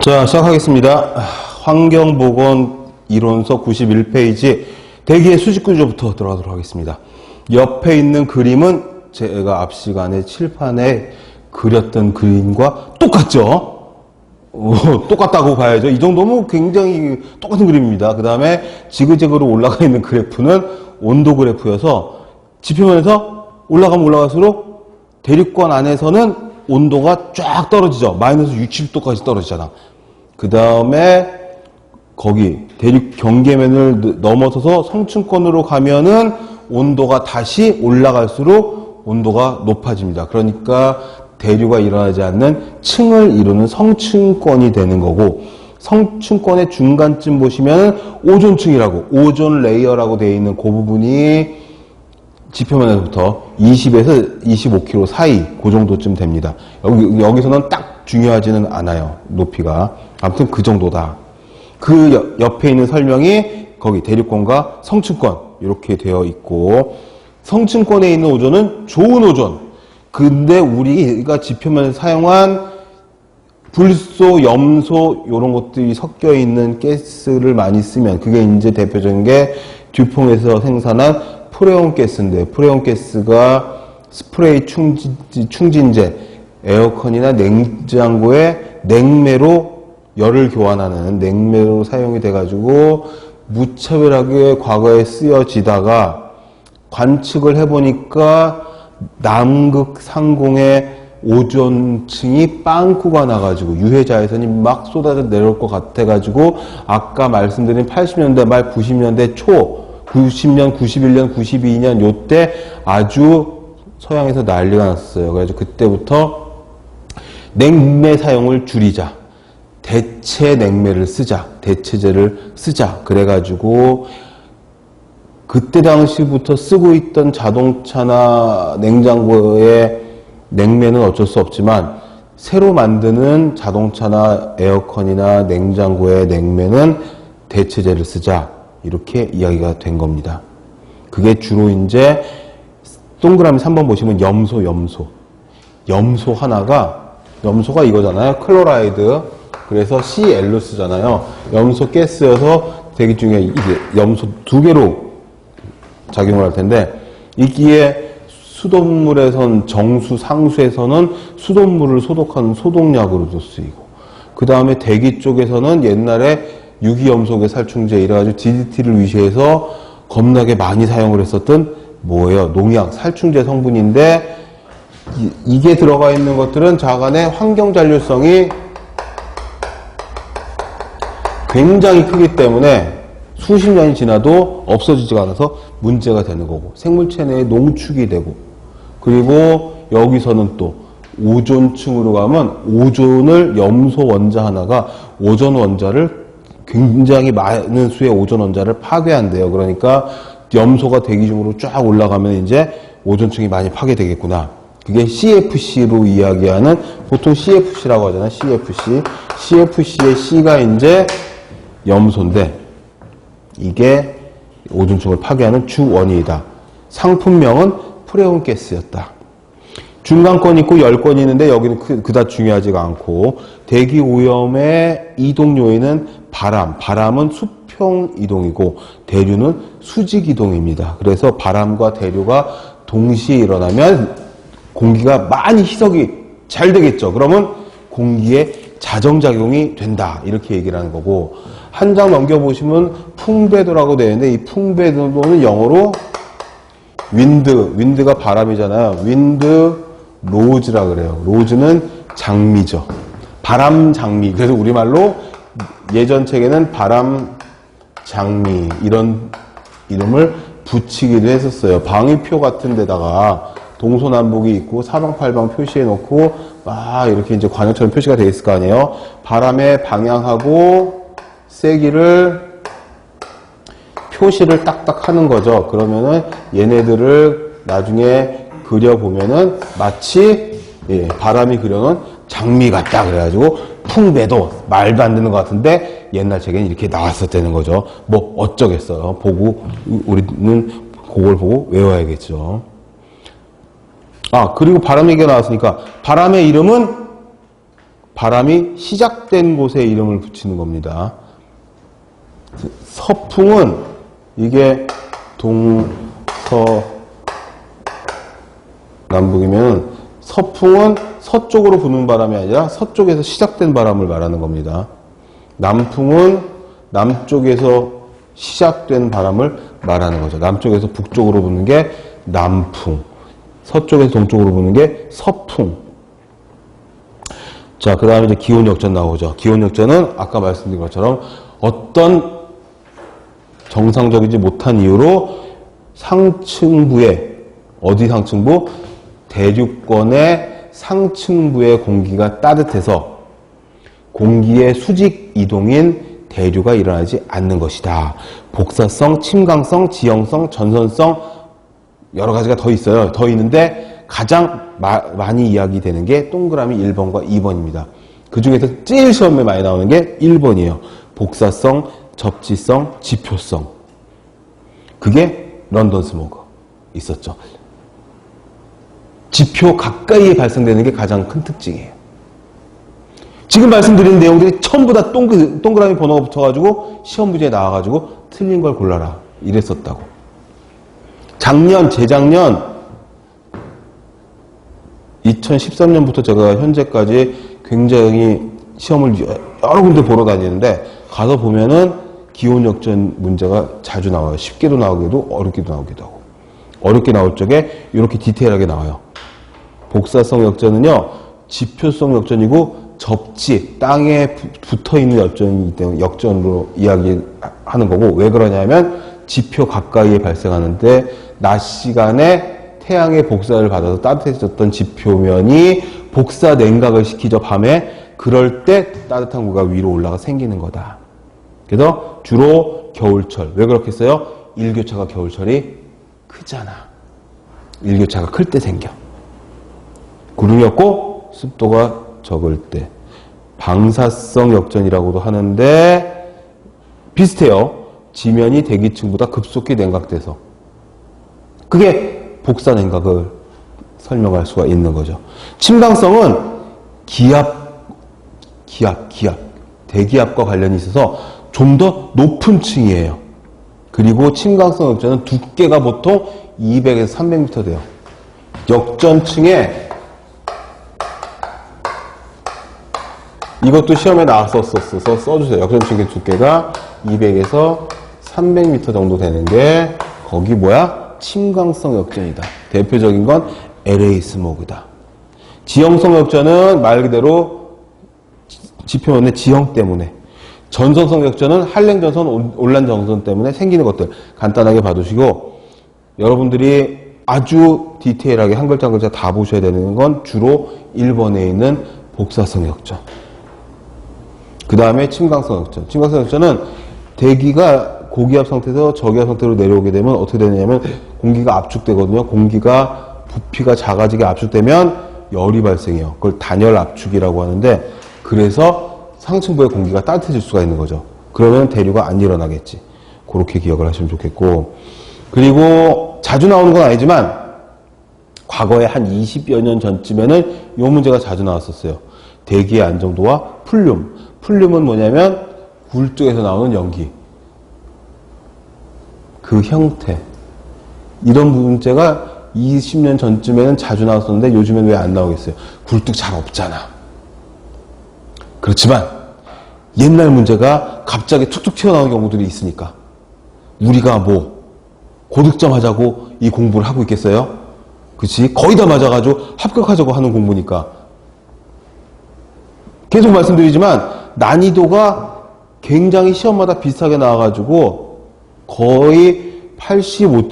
자, 시작하겠습니다. 환경보건 이론서 91페이지 대기의 수직구조부터 들어가도록 하겠습니다. 옆에 있는 그림은 제가 앞 시간에 칠판에 그렸던 그림과 똑같죠? 똑같다고 봐야죠. 이 정도면 굉장히 똑같은 그림입니다. 그 다음에 지그재그로 올라가 있는 그래프는 온도 그래프여서 지표면에서 올라가면 올라갈수록 대륙권 안에서는 온도가 쫙 떨어지죠. 마이너스 60도까지 떨어지잖아. 그 다음에 거기 대륙 경계면을 넘어서서 성층권으로 가면은 온도가 다시 올라갈수록 온도가 높아집니다. 그러니까 대류가 일어나지 않는 층을 이루는 성층권이 되는 거고, 성층권의 중간쯤 보시면 오존층이라고, 오존 레이어라고 되어 있는 그 부분이 지표면에서부터 20에서 25km 사이 그 정도쯤 됩니다. 여기서는 딱 중요하지는 않아요. 높이가. 아무튼 그 정도다. 그 옆에 있는 설명이 거기 대륙권과 성층권 이렇게 되어 있고, 성층권에 있는 오존은 좋은 오존. 근데 우리가 지표면에서 사용한 불소, 염소 이런 것들이 섞여 있는 가스를 많이 쓰면 그게 이제 대표적인 게 듀퐁에서 생산한 프레온 가스인데, 프레온 가스가 스프레이 충진제, 에어컨이나 냉장고에 냉매로 열을 교환하는 냉매로 사용이 돼가지고 무차별하게 과거에 쓰여지다가 관측을 해보니까 남극 상공에 오존층이 빵꾸가 나가지고 유해자외선이 막 쏟아져 내려올 것 같아가지고 아까 말씀드린 80년대 말 90년대 초 90년, 91년, 92년 요때 아주 서양에서 난리가 났어요. 그래서 그때부터 냉매 사용을 줄이자. 대체 냉매를 쓰자. 대체제를 쓰자. 그래가지고 그때 당시부터 쓰고 있던 자동차나 냉장고의 냉매는 어쩔 수 없지만 새로 만드는 자동차나 에어컨이나 냉장고의 냉매는 대체제를 쓰자. 이렇게 이야기가 된 겁니다. 그게 주로 이제 동그라미 3번 보시면 염소 하나가, 염소가 이거잖아요. 클로라이드. 그래서 Cl로 쓰잖아요. 염소 가스여서 대기 중에 이게 염소 두 개로 작용을 할 텐데, 이기에 수돗물에선 정수, 상수에서는 수돗물을 소독하는 소독약으로도 쓰이고, 그 다음에 대기 쪽에서는 옛날에 유기염소계 살충제 이래가지고 DDT를 위시해서 겁나게 많이 사용을 했었던 뭐예요? 농약, 살충제 성분인데, 이게 들어가 있는 것들은 자간의 환경 잔류성이 굉장히 크기 때문에 수십 년이 지나도 없어지지가 않아서 문제가 되는 거고, 생물체 내에 농축이 되고, 그리고 여기서는 또 오존층으로 가면 오존을, 염소 원자 하나가 오존 원자를 굉장히 많은 수의 오존 원자를 파괴한대요. 그러니까 염소가 대기 중으로 쫙 올라가면 이제 오존층이 많이 파괴되겠구나. 그게 CFC로 이야기하는, 보통 CFC라고 하잖아요. CFC. CFC의 C가 이제 염소인데, 이게 오존층을 파괴하는 주 원인이다. 상품명은 프레온 가스였다. 중간권이 있고 열권이 있는데 여기는 그다지 중요하지가 않고, 대기 오염의 이동 요인은 바람은 수평 이동이고 대류는 수직 이동입니다. 그래서 바람과 대류가 동시에 일어나면 공기가 많이 희석이 잘 되겠죠. 그러면 공기에 자정작용이 된다. 이렇게 얘기를 하는 거고, 한 장 넘겨보시면 풍배도라고 되어 있는데, 이 풍배도는 영어로 윈드가 바람이잖아요. 윈드 로즈라 그래요. 로즈는 장미죠. 바람 장미. 그래서 우리말로 예전 책에는 바람 장미 이런 이름을 붙이기도 했었어요. 방위표 같은 데다가 동서남북이 있고 사방팔방 표시해 놓고 막 이렇게 이제 관역처럼 표시가 되어 있을 거 아니에요. 바람의 방향하고 세기를 표시를 딱딱 하는 거죠. 그러면은 얘네들을 나중에 그려보면은 마치 바람이 그려놓은 장미 같다. 그래가지고 풍배도, 말도 안 되는 것 같은데 옛날 책에는 이렇게 나왔었다는 거죠. 뭐 어쩌겠어요. 보고 우리는 그걸 보고 외워야겠죠. 아, 그리고 바람 얘기가 나왔으니까 바람의 이름은 바람이 시작된 곳에 이름을 붙이는 겁니다. 서풍은 이게 동서남북이면 서풍은 서쪽으로 부는 바람이 아니라 서쪽에서 시작된 바람을 말하는 겁니다. 남풍은 남쪽에서 시작된 바람을 말하는 거죠. 남쪽에서 북쪽으로 부는 게 남풍, 서쪽에서 동쪽으로 부는 게 서풍. 자, 그 다음에 이제 기온역전 나오죠. 기온역전은 아까 말씀드린 것처럼 어떤 정상적이지 못한 이유로 상층부에, 어디 상층부? 대륙권의 상층부의 공기가 따뜻해서 공기의 수직 이동인 대류가 일어나지 않는 것이다. 복사성, 침강성, 지형성, 전선성 여러 가지가 더 있어요. 더 있는데 가장 많이 이야기되는 게 동그라미 1번과 2번입니다. 그 중에서 제일 시험에 많이 나오는 게 1번이에요. 복사성, 접지성, 지표성. 그게 런던 스모그 있었죠. 지표 가까이에 발생되는 게 가장 큰 특징이에요. 지금 말씀드린 내용들이 전부 다 동그라미 번호가 붙어가지고 시험 문제에 나와가지고 틀린 걸 골라라 이랬었다고. 작년, 재작년 2013년부터 제가 현재까지 굉장히 시험을 여러 군데 보러 다니는데 가서 보면은 기온역전 문제가 자주 나와요. 쉽게도 나오기도 어렵게도 나오기도 하고. 어렵게 나올 적에 이렇게 디테일하게 나와요. 복사성 역전은요, 지표성 역전이고 접지, 땅에 붙어있는 역전이기 때문에 역전으로 이야기하는 거고, 왜 그러냐면 지표 가까이에 발생하는데 낮 시간에 태양의 복사를 받아서 따뜻해졌던 지표면이 복사 냉각을 시키죠, 밤에. 그럴 때 따뜻한 공기가 위로 올라가 생기는 거다. 그래서 주로 겨울철. 왜 그렇겠어요? 일교차가 겨울철이 크잖아. 일교차가 클 때 생겨. 구름이 없고 습도가 적을 때. 방사성 역전이라고도 하는데 비슷해요. 지면이 대기층보다 급속히 냉각돼서. 그게 복사 냉각을 설명할 수가 있는 거죠. 침강성은 대기압과 관련이 있어서 좀 더 높은 층이에요. 그리고 침강성 역전은 두께가 보통 200에서 300m 돼요. 역전층에 이것도 시험에 나왔었어서 써주세요. 역전층의 두께가 200에서 300m 정도 되는 게 거기 뭐야? 침강성 역전이다. 대표적인 건 LA 스모그다. 지형성 역전은 말 그대로 지표면의 지형 때문에, 전선성 역전은 한랭전선, 온란전선 때문에 생기는 것들 간단하게 봐두시고, 여러분들이 아주 디테일하게 한 글자 한 글자 다 보셔야 되는 건 주로 1번에 있는 복사성 역전. 그 다음에 침강성 역전. 침강성 역전은 대기가 고기압 상태에서 저기압 상태로 내려오게 되면 어떻게 되냐면 공기가 압축되거든요. 공기가 부피가 작아지게 압축되면 열이 발생해요. 그걸 단열 압축이라고 하는데, 그래서 상층부의 공기가 따뜻해질 수가 있는 거죠. 그러면 대류가 안 일어나겠지. 그렇게 기억을 하시면 좋겠고, 그리고 자주 나오는 건 아니지만 과거에 한 20여 년 전쯤에는 이 문제가 자주 나왔었어요. 대기의 안정도와 플륨. 플륨은 뭐냐면 굴 쪽에서 나오는 연기. 그 형태. 이런 문제가 20년 전쯤에는 자주 나왔었는데 요즘엔 왜 안 나오겠어요? 굴뚝 잘 없잖아. 그렇지만 옛날 문제가 갑자기 툭툭 튀어나오는 경우들이 있으니까 우리가 뭐 고득점 하자고 이 공부를 하고 있겠어요? 그치? 거의 다 맞아가지고 합격하자고 하는 공부니까. 계속 말씀드리지만 난이도가 굉장히 시험마다 비슷하게 나와가지고 거의 85점